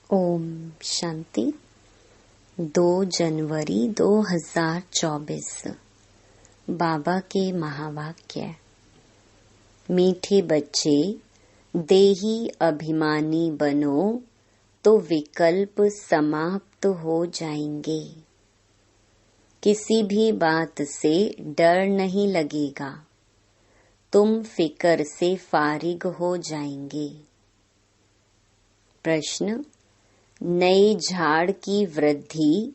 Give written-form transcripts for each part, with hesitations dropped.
ओम शांति। 2 जनवरी 2024 बाबा के महावाक्य। मीठे बच्चे, देही अभिमानी बनो तो विकल्प समाप्त हो जाएंगे। किसी भी बात से डर नहीं लगेगा, तुम फिक्र से फारिग हो जाएंगे। प्रश्न: नए झाड़ की वृद्धि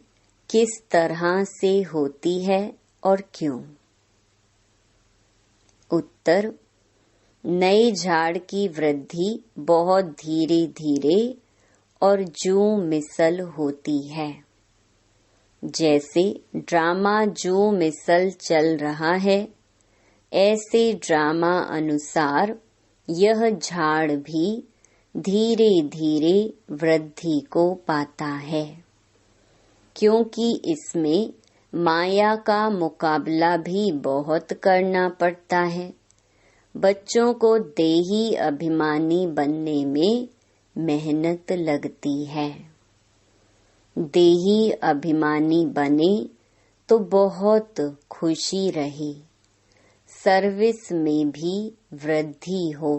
किस तरह से होती है और क्यों? उत्तर: नए झाड़ की वृद्धि बहुत धीरे धीरे और जूं मिसल होती है। जैसे ड्रामा जूं मिसल चल रहा है, ऐसे ड्रामा अनुसार यह झाड़ भी धीरे धीरे वृद्धि को पाता है, क्योंकि इसमें माया का मुकाबला भी बहुत करना पड़ता है। बच्चों को देही अभिमानी बनने में मेहनत लगती है। देही अभिमानी बने तो बहुत खुशी रहे, सर्विस में भी वृद्धि हो,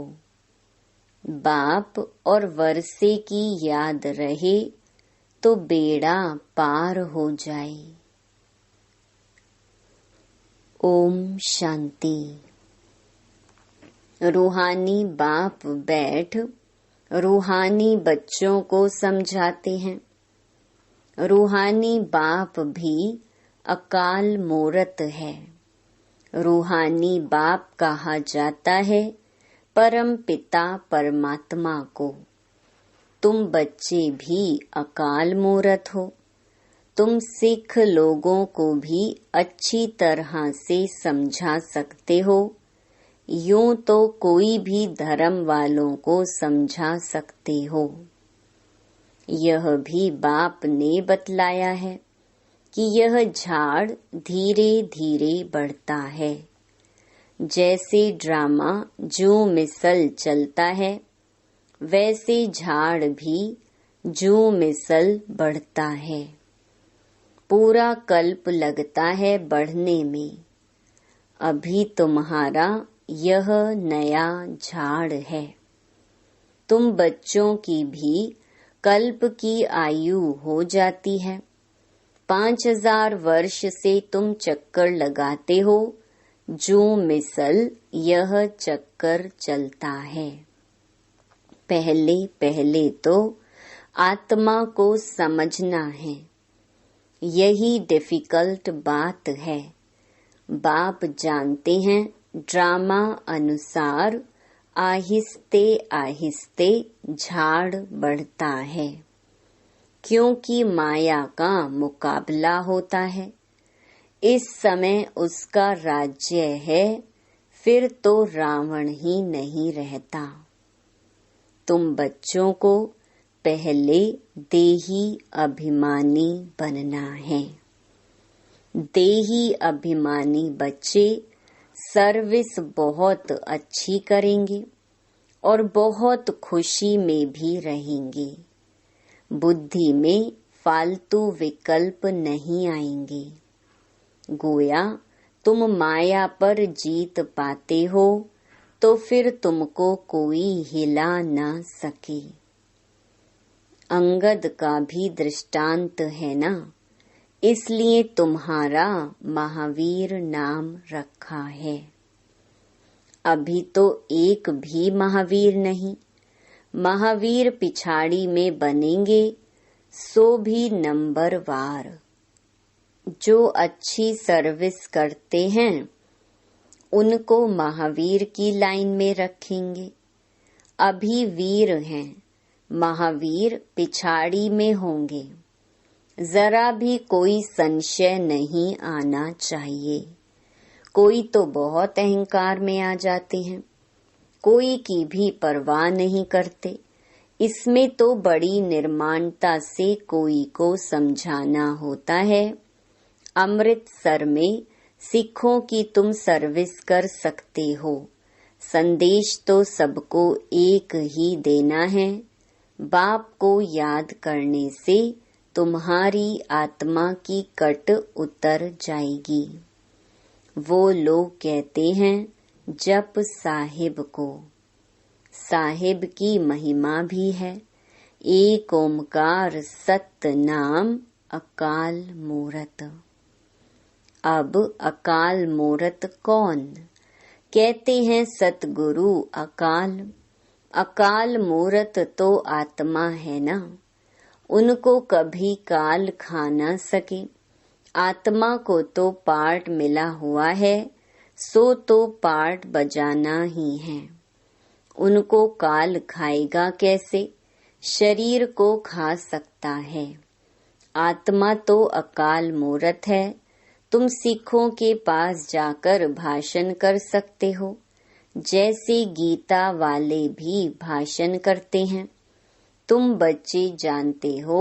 बाप और वर्षे की याद रहे तो बेड़ा पार हो जाए। ओम शांति। रूहानी बाप बैठ रूहानी बच्चों को समझाते हैं। रूहानी बाप भी अकाल मूरत है। रूहानी बाप कहा जाता है परम पिता परमात्मा को। तुम बच्चे भी अकाल मूरत हो। तुम सिख लोगों को भी अच्छी तरह से समझा सकते हो, यूं तो कोई भी धर्म वालों को समझा सकते हो। यह भी बाप ने बतलाया है कि यह झाड़ धीरे धीरे बढ़ता है। जैसे ड्रामा जूं मिसल चलता है, वैसे झाड़ भी जूं मिसल बढ़ता है। पूरा कल्प लगता है बढ़ने में। अभी तुम्हारा यह नया झाड़ है। तुम बच्चों की भी कल्प की आयु हो जाती है। 5000 वर्ष से तुम चक्कर लगाते हो, जूं मिसल यह चक्कर चलता है। पहले पहले तो आत्मा को समझना है, यही डिफिकल्ट बात है। बाप जानते हैं ड्रामा अनुसार आहिस्ते आहिस्ते झाड़ बढ़ता है, क्योंकि माया का मुकाबला होता है। इस समय उसका राज्य है, फिर तो रावण ही नहीं रहता। तुम बच्चों को पहले देही अभिमानी बनना है। देही अभिमानी बच्चे सर्विस बहुत अच्छी करेंगे और बहुत खुशी में भी रहेंगे। बुद्धि में फालतू विकल्प नहीं आएंगे। गोया तुम माया पर जीत पाते हो तो फिर तुमको कोई हिला न सके। अंगद का भी दृष्टांत है ना, इसलिए तुम्हारा महावीर नाम रखा है। अभी तो एक भी महावीर नहीं। महावीर पिछाड़ी में बनेंगे, सो भी नंबरवार। जो अच्छी सर्विस करते हैं उनको महावीर की लाइन में रखेंगे। अभी वीर हैं, महावीर पिछाड़ी में होंगे। जरा भी कोई संशय नहीं आना चाहिए। कोई तो बहुत अहंकार में आ जाते हैं, कोई की भी परवाह नहीं करते। इसमें तो बड़ी निर्माणता से कोई को समझाना होता है। अमृतसर में सिखों की तुम सर्विस कर सकते हो। संदेश तो सबको एक ही देना है, बाप को याद करने से तुम्हारी आत्मा की कट उतर जाएगी। वो लोग कहते हैं जप साहिब को। साहिब की महिमा भी है। एक ओमकार सत नाम अकाल मूरत। अब अकाल मूरत कौन? कहते हैं सतगुरु अकाल। अकाल मूरत तो आत्मा है ना, उनको कभी काल खा न सके। आत्मा को तो पार्ट मिला हुआ है, सो तो पार्ट बजाना ही है। उनको काल खाएगा कैसे? शरीर को खा सकता है। आत्मा तो अकाल मूरत है। तुम सिखों के पास जाकर भाषण कर सकते हो, जैसे गीता वाले भी भाषण करते हैं। तुम बच्चे जानते हो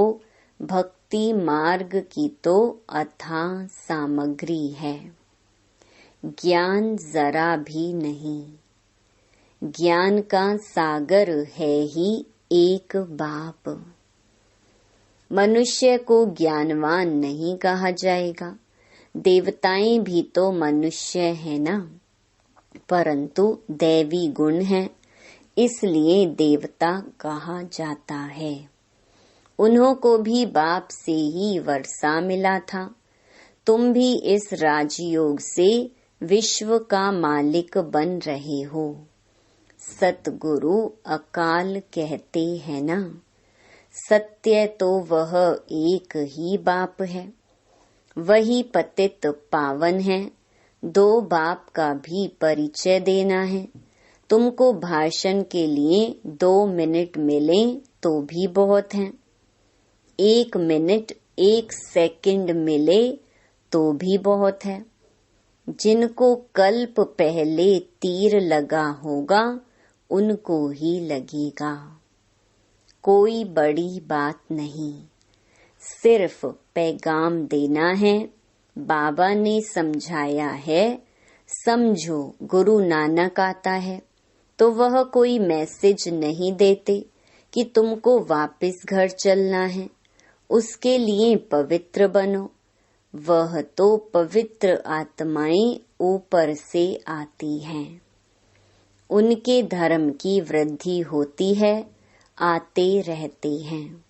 भक्ति मार्ग की तो अथाह सामग्री है। ज्ञान जरा भी नहीं। ज्ञान का सागर है ही एक बाप। मनुष्य को ज्ञानवान नहीं कहा जाएगा। देवताएं भी तो मनुष्य है ना, परंतु दैवी गुण है, इसलिए देवता कहा जाता है। उन्हों को भी बाप से ही वर्षा मिला था। तुम भी इस राजयोग से विश्व का मालिक बन रहे हो। सतगुरु अकाल कहते हैं ना। सत्य तो वह एक ही बाप है, वही पतित पावन है। दो बाप का भी परिचय देना है। तुमको भाषण के लिए 2 मिनट मिले तो भी बहुत हैं। 1 मिनट 1 सेकंड मिले तो भी बहुत है। जिनको कल्प पहले तीर लगा होगा उनको ही लगेगा। कोई बड़ी बात नहीं, सिर्फ पैगाम देना है। बाबा ने समझाया है, समझो गुरु नानक आता है तो वह कोई मैसेज नहीं देते कि तुमको वापस घर चलना है, उसके लिए पवित्र बनो। वह तो पवित्र आत्माएं ऊपर से आती हैं, उनके धर्म की वृद्धि होती है, आते रहते हैं।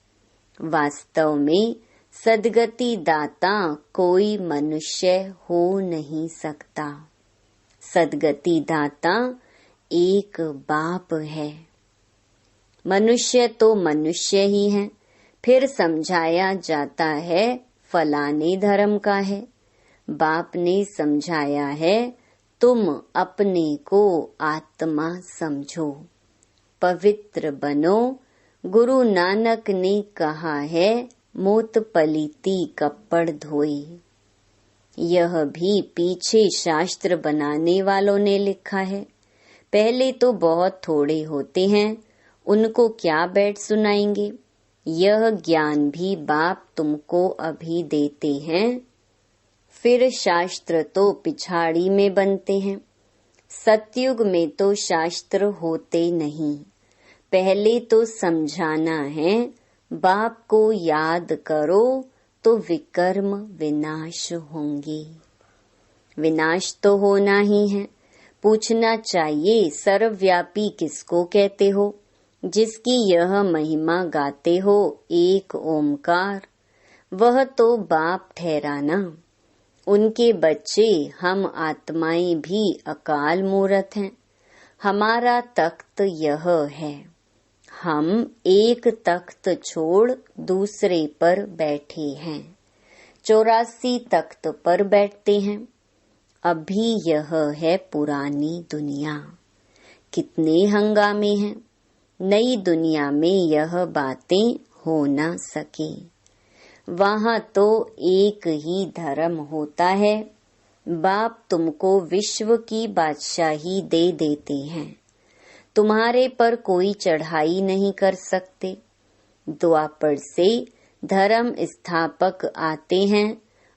वास्तव में सदगति दाता कोई मनुष्य हो नहीं सकता। सदगति दाता एक बाप है। मनुष्य तो मनुष्य ही है। फिर समझाया जाता है फलाने धर्म का है। बाप ने समझाया है तुम अपने को आत्मा समझो, पवित्र बनो। गुरु नानक ने कहा है मोत पलीती कपड़ धोई। यह भी पीछे शास्त्र बनाने वालों ने लिखा है। पहले तो बहुत थोड़े होते हैं, उनको क्या बैठ सुनाएंगे। यह ज्ञान भी बाप तुमको अभी देते हैं। फिर शास्त्र तो पिछाड़ी में बनते हैं। सतयुग में तो शास्त्र होते नहीं। पहले तो समझाना है, बाप को याद करो तो विकर्म विनाश होंगे। विनाश तो होना ही है। पूछना चाहिए सर्वव्यापी किसको कहते हो, जिसकी यह महिमा गाते हो एक ओमकार। वह तो बाप ठहराना। उनके बच्चे हम आत्माएं भी अकाल मूरत हैं। हमारा तख्त यह है। हम एक तख्त छोड़ दूसरे पर बैठे हैं। 84 तख्त पर बैठते हैं। अभी यह है पुरानी दुनिया। कितने हंगामे हैं। नई दुनिया में यह बातें हो न सके। वहाँ तो एक ही धर्म होता है। बाप तुमको विश्व की बादशाही दे देते हैं। तुम्हारे पर कोई चढ़ाई नहीं कर सकते। द्वापर से धर्म स्थापक आते हैं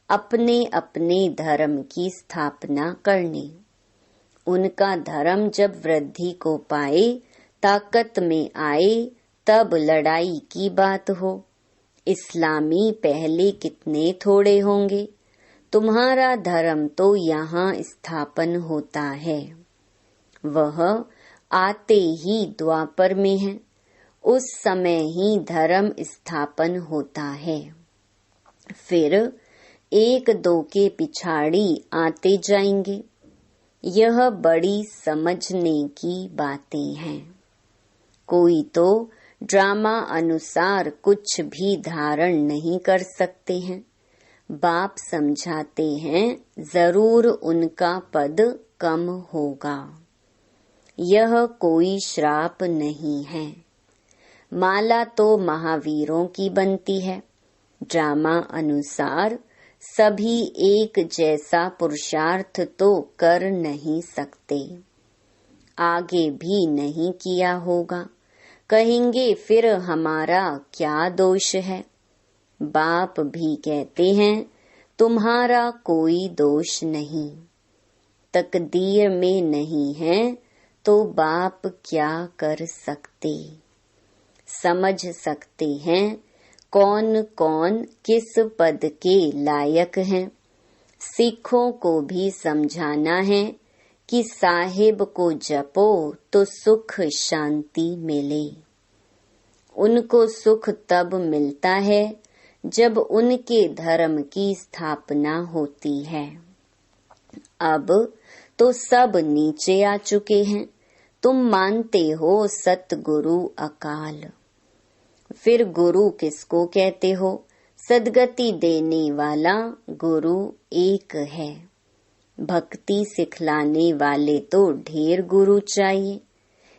अपने अपने धर्म की स्थापना करने। उनका धर्म जब वृद्धि को पाए, ताकत में आए, तब लड़ाई की बात हो। इस्लामी पहले कितने थोड़े होंगे, तुम्हारा धर्म तो यहाँ स्थापन होता है। वह आते ही द्वापर में है, उस समय ही धर्म स्थापन होता है। फिर एक दो के पिछाड़ी आते जाएंगे। यह बड़ी समझने की बातें हैं। कोई तो ड्रामा अनुसार कुछ भी धारण नहीं कर सकते हैं। बाप समझाते हैं जरूर उनका पद कम होगा। यह कोई श्राप नहीं है। माला तो महावीरों की बनती है। ड्रामा अनुसार सभी एक जैसा पुरुषार्थ तो कर नहीं सकते, आगे भी नहीं किया होगा। कहेंगे फिर हमारा क्या दोष है। बाप भी कहते हैं तुम्हारा कोई दोष नहीं। तकदीर में नहीं है तो बाप क्या कर सकते। समझ सकते हैं कौन कौन किस पद के लायक हैं। सिखों को भी समझाना है कि साहिब को जपो तो सुख शांति मिले। उनको सुख तब मिलता है जब उनके धर्म की स्थापना होती है। अब तो सब नीचे आ चुके हैं। तुम मानते हो सतगुरु अकाल। फिर गुरु किसको कहते हो? सद्गति देने वाला गुरु एक है। भक्ति सिखलाने वाले तो ढेर गुरु चाहिए।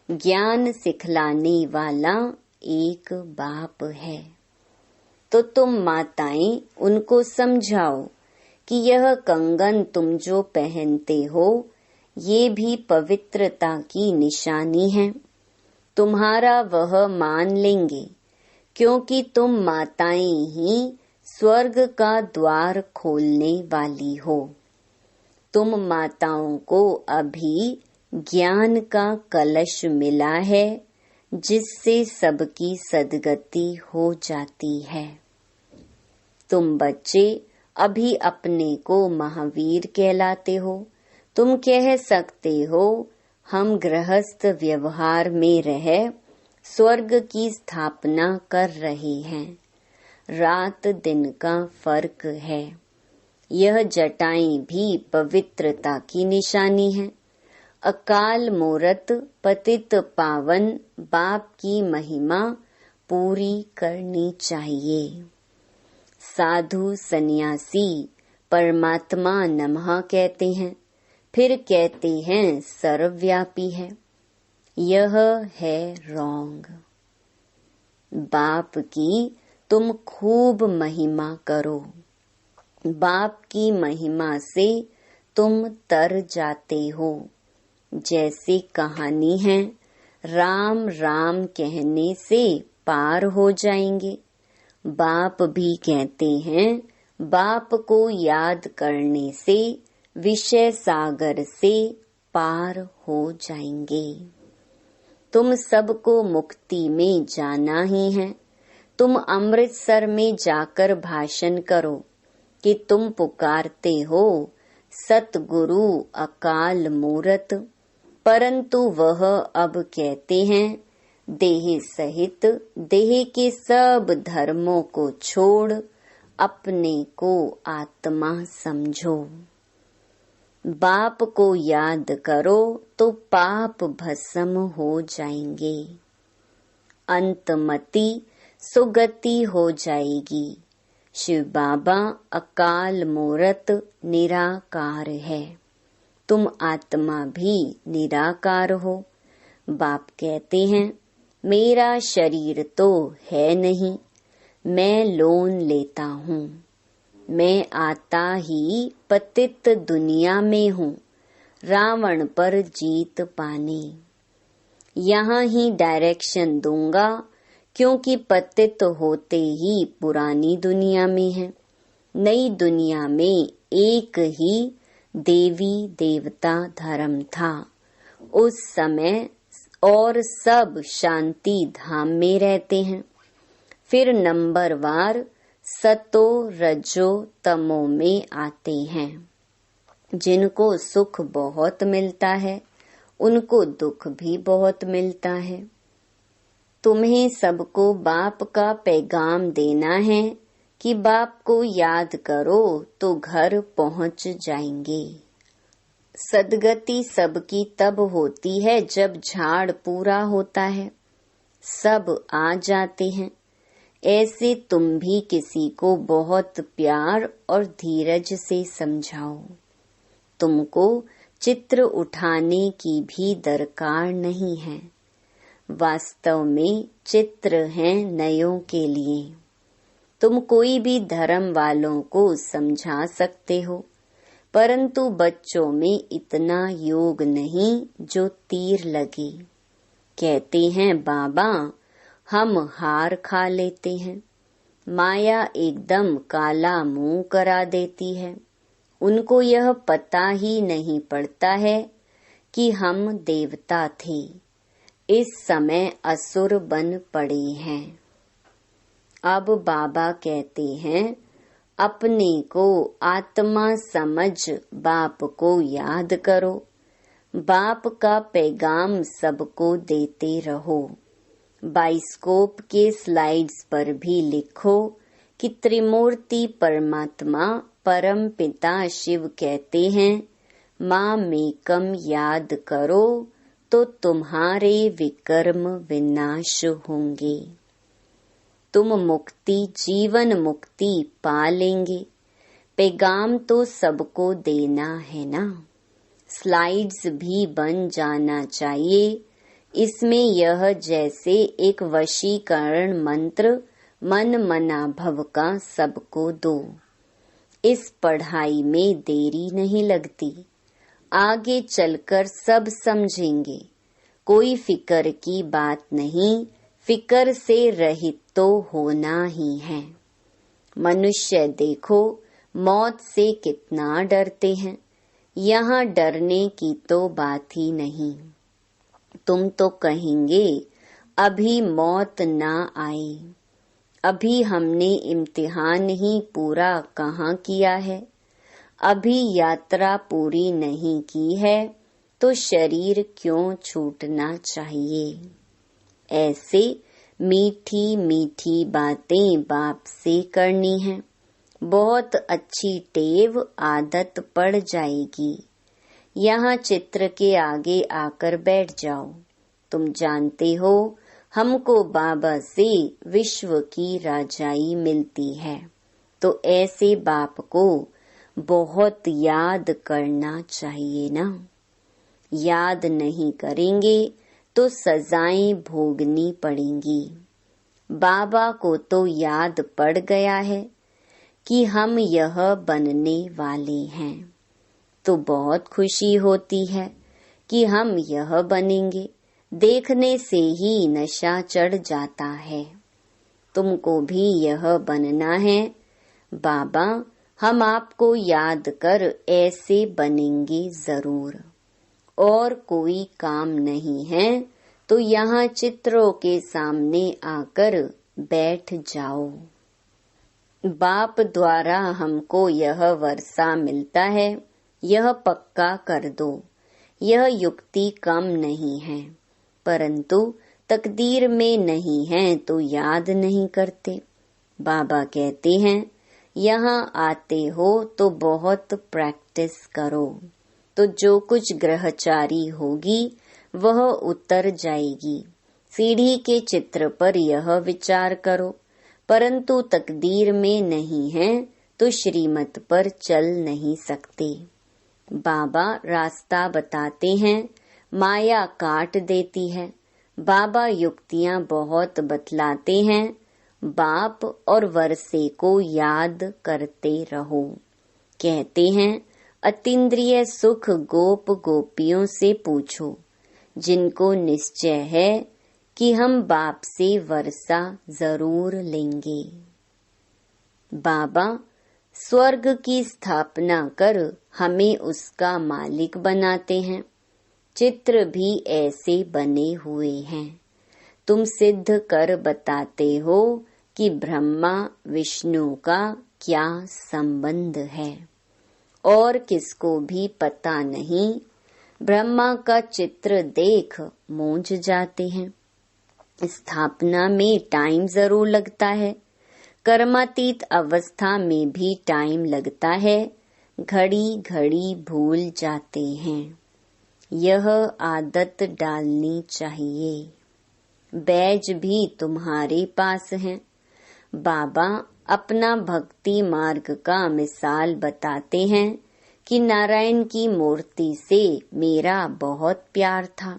ज्ञान सिखलाने वाला एक बाप है। तो तुम माताएं उनको समझाओ कि यह कंगन तुम जो पहनते हो ये भी पवित्रता की निशानी है। तुम्हारा वह मान लेंगे क्योंकि तुम माताएं ही स्वर्ग का द्वार खोलने वाली हो। तुम माताओं को अभी ज्ञान का कलश मिला है जिससे सबकी सद्गति हो जाती है। तुम बच्चे अभी अपने को महावीर कहलाते हो। तुम कह सकते हो हम गृहस्थ व्यवहार में रह स्वर्ग की स्थापना कर रहे हैं। रात दिन का फर्क है। यह जटाएं भी पवित्रता की निशानी है। अकाल मूरत पतित पावन बाप की महिमा पूरी करनी चाहिए। साधु सन्यासी परमात्मा नमः कहते हैं, फिर कहते हैं सर्वव्यापी है। यह है रॉन्ग। बाप की तुम खूब महिमा करो। बाप की महिमा से तुम तर जाते हो। जैसे कहानी है, राम राम कहने से पार हो जाएंगे। बाप भी कहते हैं बाप को याद करने से विषय सागर से पार हो जाएंगे। तुम सबको मुक्ति में जाना ही है। तुम अमृतसर में जाकर भाषण करो कि तुम पुकारते हो सतगुरु अकाल मूरत, परंतु वह अब कहते हैं देह सहित देह के सब धर्मों को छोड़ अपने को आत्मा समझो। बाप को याद करो तो पाप भस्म हो जाएंगे। अंतमति सुगति हो जाएगी। शिव बाबा अकाल मूरत निराकार है। तुम आत्मा भी निराकार हो। बाप कहते हैं मेरा शरीर तो है नहीं, मैं लोन लेता हूँ। मैं आता ही पतित दुनिया में हूँ, रावण पर जीत पाने। यहाँ ही डायरेक्शन दूंगा क्योंकि पतित होते ही पुरानी दुनिया में है। नई दुनिया में एक ही देवी देवता धर्म था। उस समय और सब शांति धाम में रहते हैं। फिर नंबरवार सतो रजो तमो में आते हैं। जिनको सुख बहुत मिलता है उनको दुख भी बहुत मिलता है। तुम्हें सबको बाप का पैगाम देना है कि बाप को याद करो तो घर पहुंच जाएंगे। सदगति सबकी तब होती है जब झाड़ पूरा होता है, सब आ जाते हैं। ऐसे तुम भी किसी को बहुत प्यार और धीरज से समझाओ। तुमको चित्र उठाने की भी दरकार नहीं है। वास्तव में चित्र हैं नयों के लिए। तुम कोई भी धर्म वालों को समझा सकते हो, परंतु बच्चों में इतना योग नहीं जो तीर लगे। कहते हैं बाबा हम हार खा लेते हैं। माया एकदम काला मुंह करा देती है। उनको यह पता ही नहीं पड़ता है कि हम देवता थे, इस समय असुर बन पड़े हैं। अब बाबा कहते हैं अपने को आत्मा समझ बाप को याद करो। बाप का पैगाम सबको देते रहो। बाइस्कोप के स्लाइड्स पर भी लिखो कि त्रिमूर्ति परमात्मा परम पिता शिव कहते हैं माँ मेकम याद करो तो तुम्हारे विकर्म विनाश होंगे। तुम मुक्ति जीवन मुक्ति पा लेंगे। पैगाम तो सबको देना है ना। स्लाइड्स भी बन जाना चाहिए। इसमें यह जैसे एक वशीकरण मंत्र मन मना भव का सबको दो। इस पढ़ाई में देरी नहीं लगती। आगे चलकर सब समझेंगे। कोई फिक्र की बात नहीं, फिक्र से रहित तो होना ही है। मनुष्य देखो मौत से कितना डरते हैं। यहाँ डरने की तो बात ही नहीं। तुम तो कहेंगे अभी मौत ना आए। अभी हमने इम्तिहान ही पूरा कहाँ किया है। अभी यात्रा पूरी नहीं की है तो शरीर क्यों छूटना चाहिए। ऐसे मीठी मीठी बातें बाप से करनी है। बहुत अच्छी टेव आदत पड़ जाएगी। यहाँ चित्र के आगे आकर बैठ जाओ। तुम जानते हो हमको बाबा से विश्व की राजाई मिलती है, तो ऐसे बाप को बहुत याद करना चाहिए ना। याद नहीं करेंगे तो सजाएं भोगनी पड़ेंगी। बाबा को तो याद पड़ गया है कि हम यह बनने वाले हैं, तो बहुत खुशी होती है कि हम यह बनेंगे। देखने से ही नशा चढ़ जाता है। तुमको भी यह बनना है। बाबा हम आपको याद कर ऐसे बनेंगे जरूर। और कोई काम नहीं है तो यहाँ चित्रों के सामने आकर बैठ जाओ। बाप द्वारा हमको यह वर्षा मिलता है, यह पक्का कर दो। यह युक्ति कम नहीं है, परंतु तकदीर में नहीं है तो याद नहीं करते। बाबा कहते हैं यहाँ आते हो तो बहुत प्रैक्टिस करो, तो जो कुछ ग्रहचारी होगी वह उतर जाएगी। सीढ़ी के चित्र पर यह विचार करो, परंतु तकदीर में नहीं है तो श्रीमत पर चल नहीं सकते। बाबा रास्ता बताते हैं, माया काट देती है। बाबा युक्तियां बहुत बतलाते हैं। बाप और वर्षे को याद करते रहो। कहते हैं अतीन्द्रिय सुख गोप गोपियों से पूछो, जिनको निश्चय है कि हम बाप से वर्षा जरूर लेंगे। बाबा स्वर्ग की स्थापना कर हमें उसका मालिक बनाते हैं। चित्र भी ऐसे बने हुए हैं। तुम सिद्ध कर बताते हो कि ब्रह्मा विष्णु का क्या संबंध है, और किसको भी पता नहीं। ब्रह्मा का चित्र देख मूंझ जाते हैं। स्थापना में टाइम जरूर लगता है, कर्मातीत अवस्था में भी टाइम लगता है, घड़ी घड़ी भूल जाते हैं। यह आदत डालनी चाहिए। बैज भी तुम्हारे पास हैं। बाबा अपना भक्ति मार्ग का मिसाल बताते हैं कि नारायण की मूर्ति से मेरा बहुत प्यार था।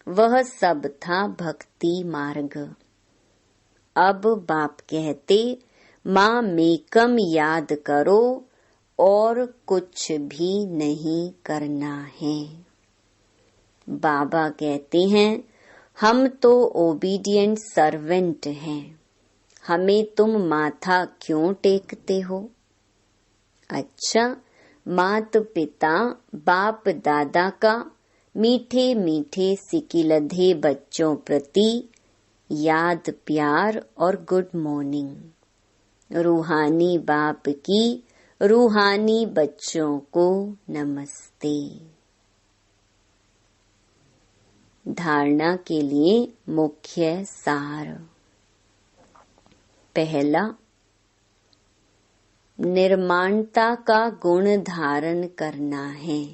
वह सब था भक्ति मार्ग। अब बाप कहते, माँ मेकम याद करो और कुछ भी नहीं करना है। बाबा कहते हैं, हम तो ओबीडिएंट सर्वेंट हैं, हमें तुम माथा क्यों टेकते हो? अच्छा, मात पिता बाप दादा का मीठे मीठे सिकिलधे बच्चों प्रति याद प्यार और गुड मॉर्निंग। रूहानी बाप की रूहानी बच्चों को नमस्ते। धारणा के लिए मुख्य सार। पहला, निर्माणता का गुण धारण करना है।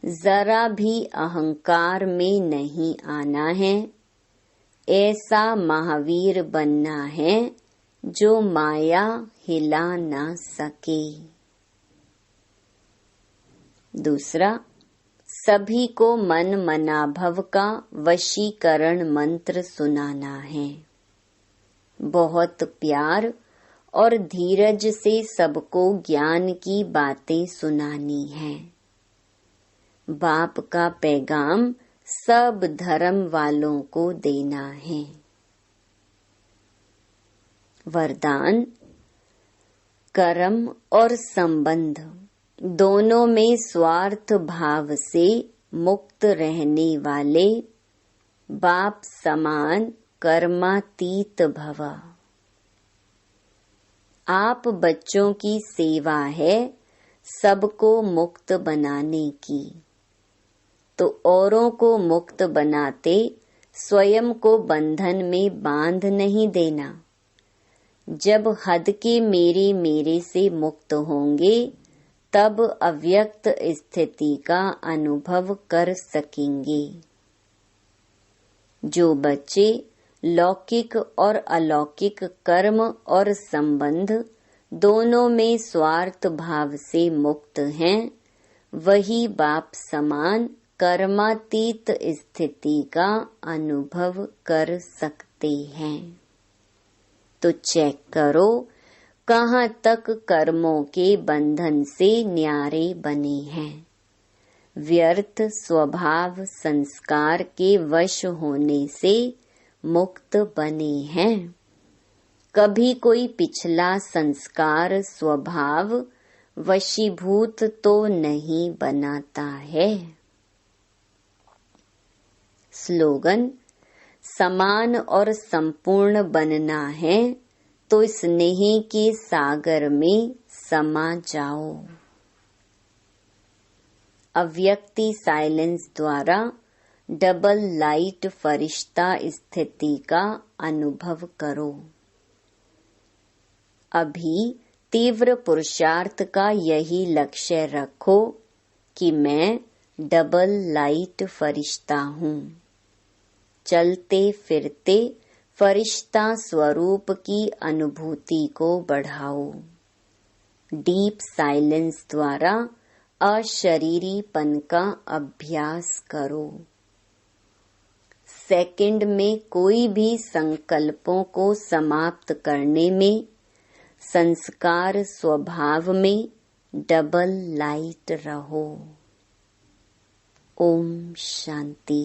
जरा भी अहंकार में नहीं आना है। ऐसा महावीर बनना है जो माया हिला ना सके। दूसरा, सभी को मन मनाभव का वशीकरण मंत्र सुनाना है। बहुत प्यार और धीरज से सबको ज्ञान की बातें सुनानी है। बाप का पैगाम सब धर्म वालों को देना है। वरदान, कर्म और संबंध दोनों में स्वार्थ भाव से मुक्त रहने वाले बाप समान कर्मातीत भव। आप बच्चों की सेवा है सबको मुक्त बनाने की, तो औरों को मुक्त बनाते स्वयं को बंधन में बांध नहीं देना। जब हद के मेरे मेरे से मुक्त होंगे तब अव्यक्त स्थिति का अनुभव कर सकेंगे। जो बच्चे लौकिक और अलौकिक कर्म और संबंध दोनों में स्वार्थ भाव से मुक्त हैं, वही बाप समान कर्मातीत स्थिति का अनुभव कर सकते हैं। तो चेक करो कहाँ तक कर्मों के बंधन से न्यारे बने हैं। व्यर्थ स्वभाव संस्कार के वश होने से मुक्त बने हैं। कभी कोई पिछला संस्कार स्वभाव वशीभूत तो नहीं बनाता है। स्लोगन, समान और संपूर्ण बनना है तो स्नेह के सागर में समा जाओ। अव्यक्ति साइलेंस द्वारा डबल लाइट फरिश्ता स्थिति का अनुभव करो। अभी तीव्र पुरुषार्थ का यही लक्ष्य रखो कि मैं डबल लाइट फरिश्ता हूँ। चलते फिरते फरिश्ता स्वरूप की अनुभूति को बढ़ाओ। डीप साइलेंस द्वारा अशरीरीपन का अभ्यास करो। सेकंड में कोई भी संकल्पों को समाप्त करने में संस्कार स्वभाव में डबल लाइट रहो। ओम शांति।